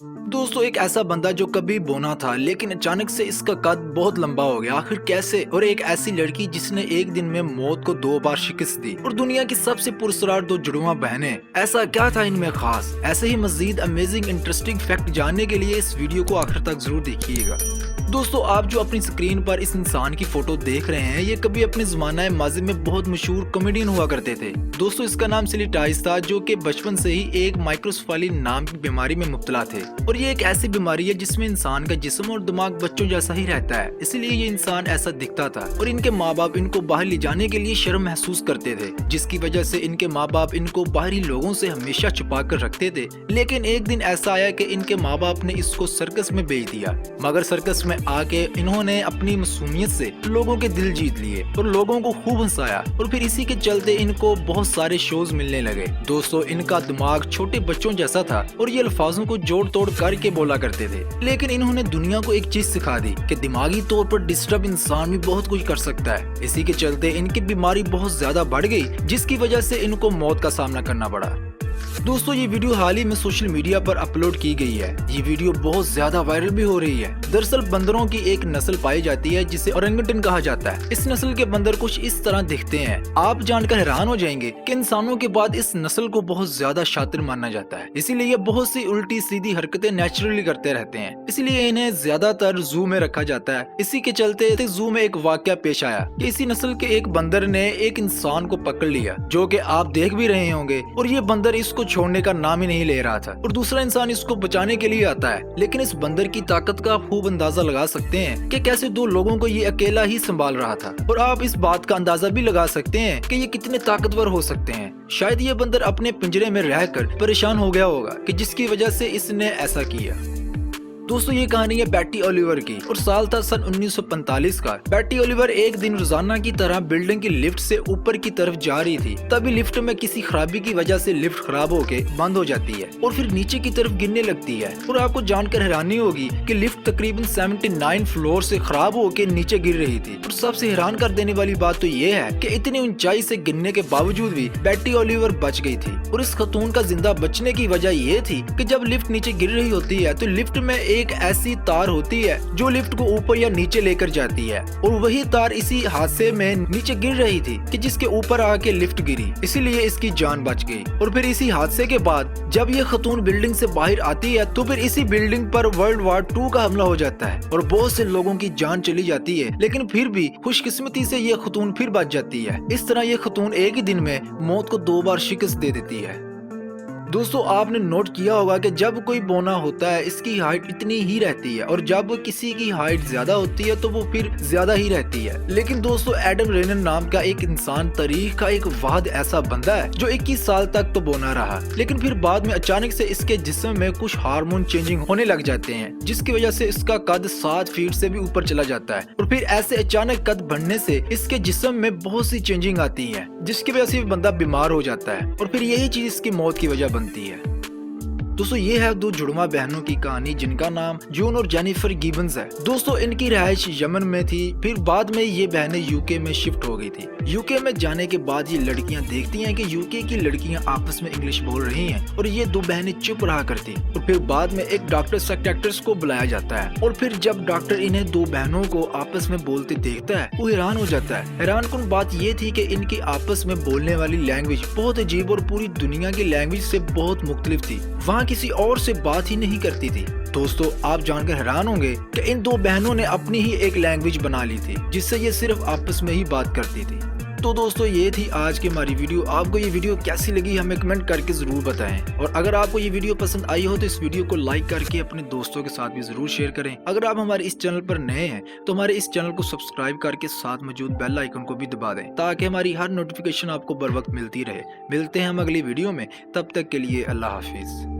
दोस्तों एक ऐसा बंदा जो कभी बोना था लेकिन अचानक से इसका कद बहुत लंबा हो गया, आखिर कैसे? और एक ऐसी लड़की जिसने एक दिन में मौत को 2 बार शिकस्त दी, और दुनिया की सबसे पुरस्कार 2 जुड़वा बहनें, ऐसा क्या था इनमें खास? ऐसे ही मजीद अमेजिंग इंटरेस्टिंग फैक्ट जानने के लिए इस वीडियो को आखिर तक जरूर देखिएगा। दोस्तों आप जो अपनी स्क्रीन पर इस इंसान की फोटो देख रहे हैं, ये कभी अपने जमाना माजी में बहुत मशहूर कॉमेडियन हुआ करते थे। दोस्तों इसका नाम सिलिटाइस था, जो कि बचपन से ही एक माइक्रोसेफेली नाम की बीमारी में मुब्तला थे। और ये एक ऐसी बीमारी है जिसमें इंसान का जिस्म और दिमाग बच्चों जैसा ही रहता है, इसलिए ये इंसान ऐसा दिखता था। और इनके माँ बाप इनको बाहर ले जाने के लिए शर्म महसूस करते थे, जिसकी वजह से इनके माँ बाप इनको बाहरी लोगों से हमेशा छुपा कर रखते थे। लेकिन एक दिन ऐसा आया कि इनके माँ बाप ने इसको सर्कस में भेज दिया, मगर सर्कस में आके इन्होंने अपनी मासूमियत से लोगों के दिल जीत लिए और लोगों को खूब हंसाया, और फिर इसी के चलते इनको बहुत सारे शोज मिलने लगे। दोस्तों इनका दिमाग छोटे बच्चों जैसा था और ये अल्फाजों को जोड़ तोड़ करके बोला करते थे। लेकिन इन्होंने दुनिया को एक चीज सिखा दी कि दिमागी तौर पर डिस्टर्ब इंसान भी बहुत कुछ कर सकता है। इसी के चलते इनकी बीमारी बहुत ज्यादा बढ़ गई, जिसकी वजह से इनको मौत का सामना करना पड़ा। दोस्तों ये वीडियो हाल ही में सोशल मीडिया पर अपलोड की गई है। ये वीडियो बहुत ज्यादा वायरल भी हो रही है। दरअसल बंदरों की एक नस्ल पाई जाती है जिसे ओरंगुटन कहा जाता है। इस नस्ल के बंदर कुछ इस तरह दिखते हैं। आप जानकर हैरान हो जाएंगे कि इंसानों के बाद इस नस्ल को बहुत ज्यादा शातिर माना जाता है, इसीलिए ये बहुत सी उल्टी सीधी हरकतें नेचुरली करते रहते हैं। इसलिए इन्हें ज्यादातर जू में रखा जाता है। इसी के चलते जू में एक वाकया पेश आया कि इसी नस्ल के एक बंदर ने एक इंसान को पकड़ लिया, जो कि आप देख भी रहे होंगे, और ये बंदर इसको छोड़ने का नाम ही नहीं ले रहा था। और दूसरा इंसान इसको बचाने के लिए आता है, लेकिन इस बंदर की ताकत का खूब अंदाजा लगा सकते हैं कि कैसे 2 लोगों को ये अकेला ही संभाल रहा था। और आप इस बात का अंदाजा भी लगा सकते हैं कि ये कितने ताकतवर हो सकते हैं। शायद ये बंदर अपने पिंजरे में रहकर परेशान हो गया होगा कि जिसकी वजह से इसने ऐसा किया। दोस्तों ये कहानी है बैटी ओलिवर की, और साल था सन 1945 का। बैटी ओलिवर एक दिन रोजाना की तरह बिल्डिंग की लिफ्ट से ऊपर की तरफ जा रही थी। तभी लिफ्ट में किसी खराबी की वजह से लिफ्ट खराब होके बंद हो जाती है और फिर नीचे की तरफ गिरने लगती है। और आपको जानकर हैरानी होगी कि लिफ्ट तकरीबन 79 फ्लोर से खराब होके नीचे गिर रही थी। और सबसे हैरान कर देने वाली बात तो ये है कि इतनी ऊंचाई से गिरने के बावजूद भी बैटी ओलिवर बच गई थी। और इस खतून का जिंदा बचने की वजह ये थी कि जब लिफ्ट नीचे गिर रही होती है तो लिफ्ट में एक ऐसी तार होती है जो लिफ्ट को ऊपर या नीचे लेकर जाती है, और वही तार इसी हादसे में नीचे गिर रही थी कि जिसके ऊपर आके लिफ्ट गिरी, इसीलिए इसकी जान बच गई। और फिर इसी हादसे के बाद जब ये खतून बिल्डिंग से बाहर आती है तो फिर इसी बिल्डिंग पर वर्ल्ड वार 2 का हमला हो जाता है और बहुत से लोगों की जान चली जाती है। लेकिन फिर भी खुशकिस्मती से ये खतून फिर बच जाती है। इस तरह ये खतून एक ही दिन में मौत को 2 बार शिकस्त दे देती है। दोस्तों आपने नोट किया होगा कि जब कोई बोना होता है इसकी हाइट इतनी ही रहती है, और जब किसी की हाइट ज्यादा होती है तो वो फिर ज्यादा ही रहती है। लेकिन दोस्तों एडम रेनर नाम का एक इंसान तारीख का एक वाहिद ऐसा बंदा है जो 21 साल तक तो बोना रहा, लेकिन फिर बाद में अचानक से इसके जिस्म में कुछ हार्मोन चेंजिंग होने लग जाते हैं, जिसकी वजह से इसका कद 7 फीट से भी ऊपर चला जाता है। और फिर ऐसे अचानक कद बढ़ने से इसके जिस्म में बहुत सी चेंजिंग आती है, जिसकी वजह से बंदा बीमार हो जाता है, और फिर यही चीज इसकी मौत की वजह बनती है। दोस्तों ये है 2 जुड़वा बहनों की कहानी, जिनका नाम जून और जेनिफर गिबन्स है। दोस्तों इनकी रहायश यमन में थी, फिर बाद में ये बहनें यूके में शिफ्ट हो गई थी। यूके में जाने के बाद ये लड़कियां देखती हैं कि यूके की लड़कियां आपस में इंग्लिश बोल रही हैं, और ये 2 बहनें चुप रहा करती। और फिर बाद में एक डॉक्टर साइकियाट्रिस्ट को बुलाया जाता है, और फिर जब डॉक्टर इन्हें 2 बहनों को आपस में बोलते देखता है वो हैरान हो जाता है। हैरानकुन बात ये थी कि इनकी आपस में बोलने वाली लैंग्वेज बहुत अजीब और पूरी दुनिया की लैंग्वेज से बहुत मुख्तलिफ थी। वहाँ किसी और से बात ही नहीं करती थी। दोस्तों आप जानकर हैरान होंगे कि इन 2 बहनों ने अपनी ही एक लैंग्वेज बना ली थी, जिससे ये सिर्फ आपस में ही बात करती थी। तो दोस्तों ये थी आज की हमारी वीडियो। आपको ये वीडियो कैसी लगी हमें कमेंट करके जरूर बताएं, और अगर आपको ये वीडियो पसंद आई हो तो इस वीडियो को लाइक करके अपने दोस्तों के साथ भी जरूर शेयर करें। अगर आप हमारे इस चैनल पर नए हैं तो हमारे इस चैनल को सब्सक्राइब करके साथ मौजूद बेल आइकन को भी दबा दें, ताकि हमारी हर नोटिफिकेशन आपको बर वक्त मिलती रहे। मिलते हैं हम अगली वीडियो में, तब तक के लिए अल्लाह हाफिज।